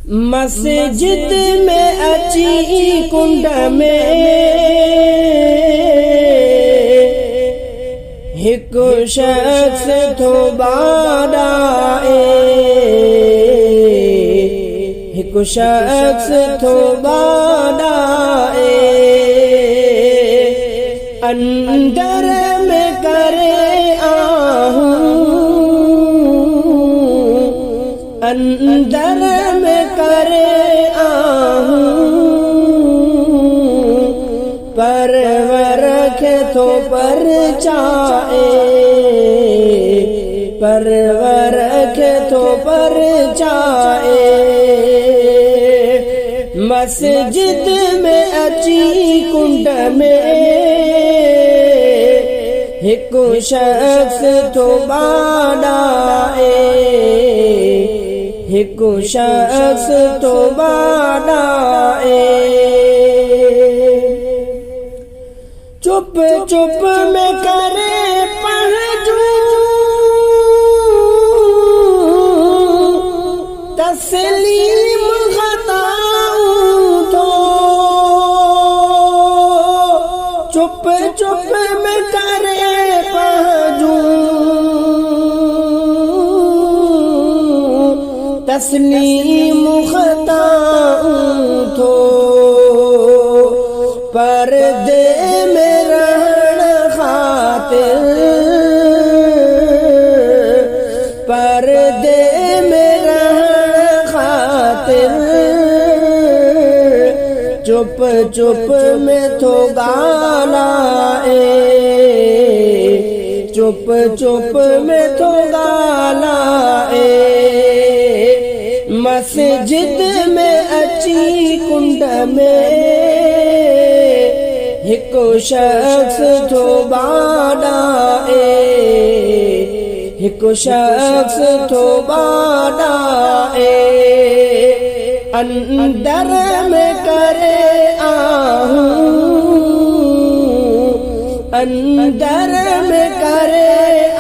मस्जिद में अची कुंड में हिकु शख्स थो बाडाए, हिकु शख्स थो बाडाए। अंदर में करे आहूं, अंदर में करे आहूं, परवर खे थो परचाए, परवर खे थो परचाए। मस्जिद में अची कुंड में हिकु शख्स थो बाडाए, हिकु शख्स थो बाडाए। चुप चुप में करे पहजू, तस्लीम खताऊं तो। चुप चुप में करे पहजू, तस्लीम खताऊं तो। पर्दे में रहण खातिर, पर्दे में रहण खातिर, चुप चुप में थो गालाए, चुप चुप में थो गालाए। मस्जिद में अची कुंड में हिकु शख्स थो बाडाए, हिकु शख्स थो बाडाए। अंदर में करे आहूं, अंदर में करे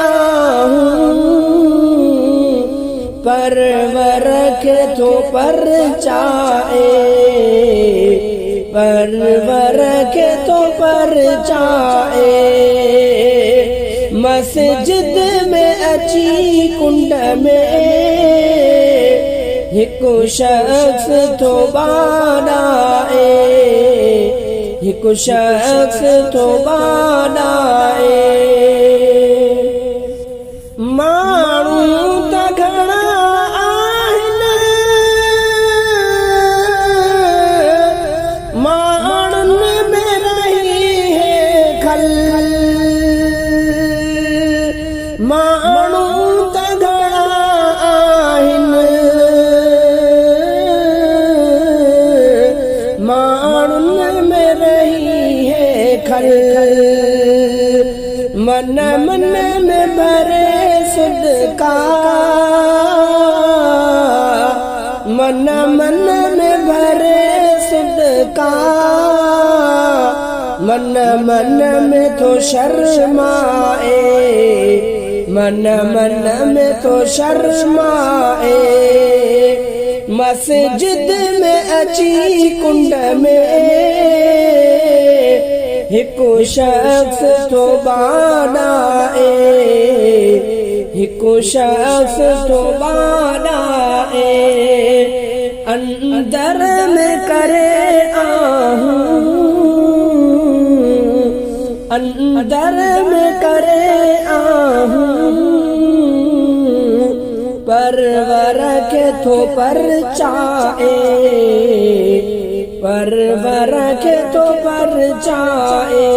आहूं, परवर खे थो परचाए, परवर खे थो परचाए। मस्जिद में अची कुंड में हिकु शख्स थो बाडाए, हिकु शख्स थो बाडाए। माण्हू त घणा आहिनि, माण्हुनि में रही है खल। माण्हू त घणा आहिनि, माण्हुनि में रही है खल। मन मन में भरे सदका, मन मन में भरे सदका। मन मन में थो शर्माए, मन मन में थो शर्माए। मस्जिद में अची कुंड में हिकु शख्स थो बाडाए, हिकु शख्स थो बाडाए। अंदर में करे आहूं, अंदर में करे आहूं, परवर खे थो परचाए, परवर खे थो परचाए।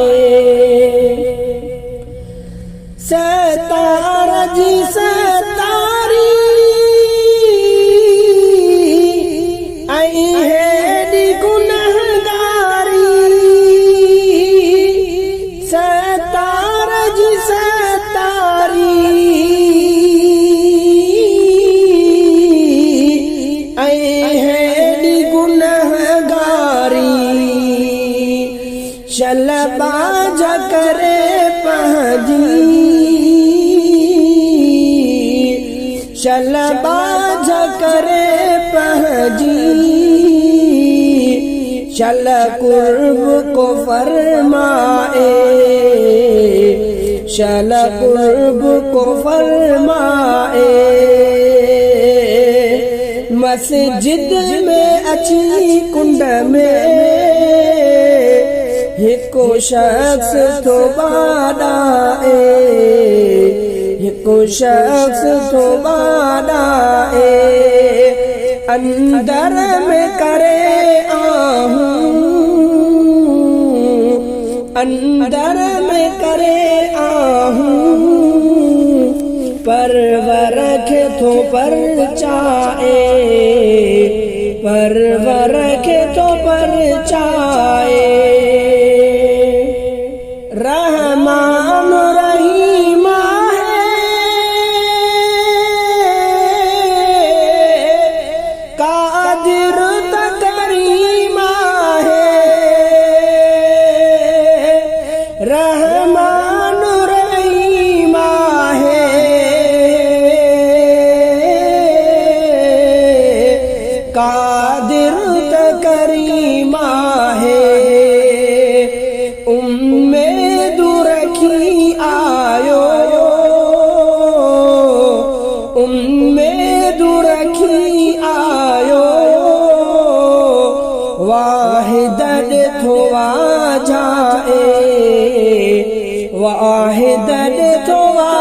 सतार जी सतारी आई हेॾी गुनहगारी, सतार जी सतारी आई हेॾी गुनहगारी। शलबाज करे पहजी, शलबाज करे पहजी। चल कुर्ब को फरमाए, चल कुर्ब को फरमाए। मस्जिद में अची कुंड में हिको शख्स तो बादाए, हिको शख्स तो बादाए। अंदर में करे आहूं, अंदर में करे आहूं। परवर के तो पर चाए, परवर के तो पर चाए। रहमान रहीमा है, कादिर तकरीमा है। रहमान रहीमा है, कादिर तकरीमा है। उम्मीद रखी आयो, उम्मीद रखी आयो। वाहिदत थोआ जाए, वाहिदत थोआ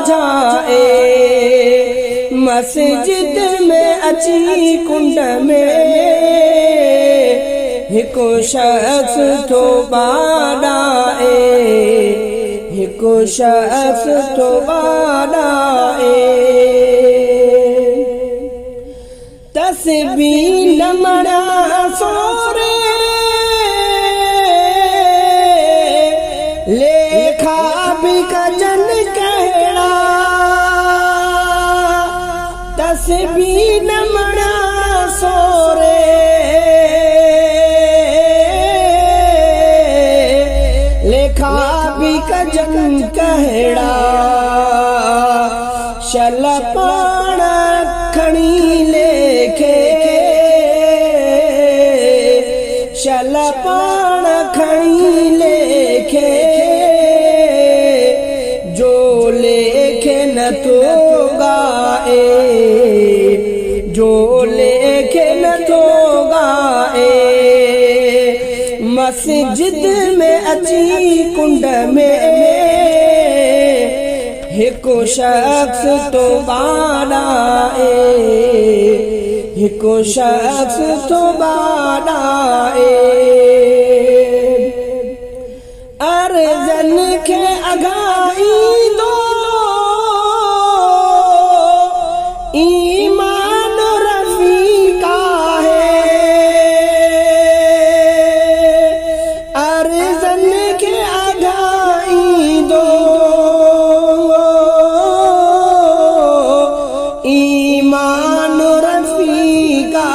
जाए। मस्जिद में अची कुंड में हिको शख्स तो बादाए, हिको शख्स तो बादाए। तस्बीह नमड़ा सोरे लेखा भी कजन कहड़ा। तस्बीह नमड़ा सोरे लेखा भी कजन कहड़ा। शल पाण खणी लेखे, शल पाण खणी लेखे। जो लेखे न तो गाए, जो लेखे न तो गाए। मस्जिद में अची कुंड में हिको शख्स तो बादाए, हिको शख्स तो बादाए। अर्ज़न के अगाई दो, ईमान रफ़ीका है। अर्ज़न के अगाई दो, ईमान रफ़ीका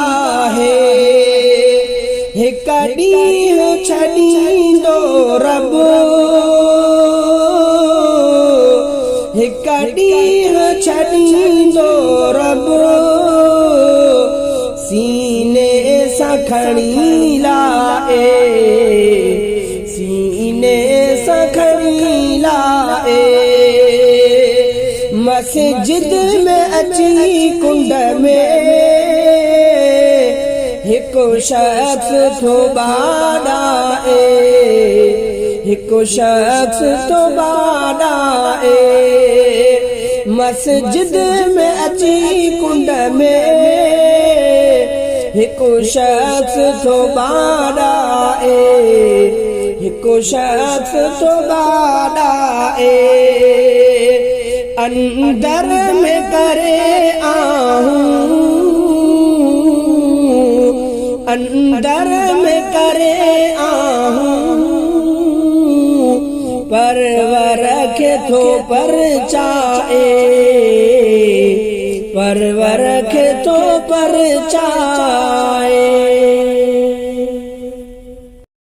है। हिकड़ी छॾींदो रब, हिकड़ी छॾींदो रब। सीने सां खणी लाए, सीने सां खणी लाए। मस्जिद में अची कुंड में हिको शख्स तो बादाए, हिको शख्स तो बादाए। मस्जिद में अची कुंड में हिको शख्स तो बादाए, हिको शख्स तो बादाए। अंदर में करे आहूं, अंदर में करे आहूं। परवर के तो पर चाए, परवर के तो पर चाए।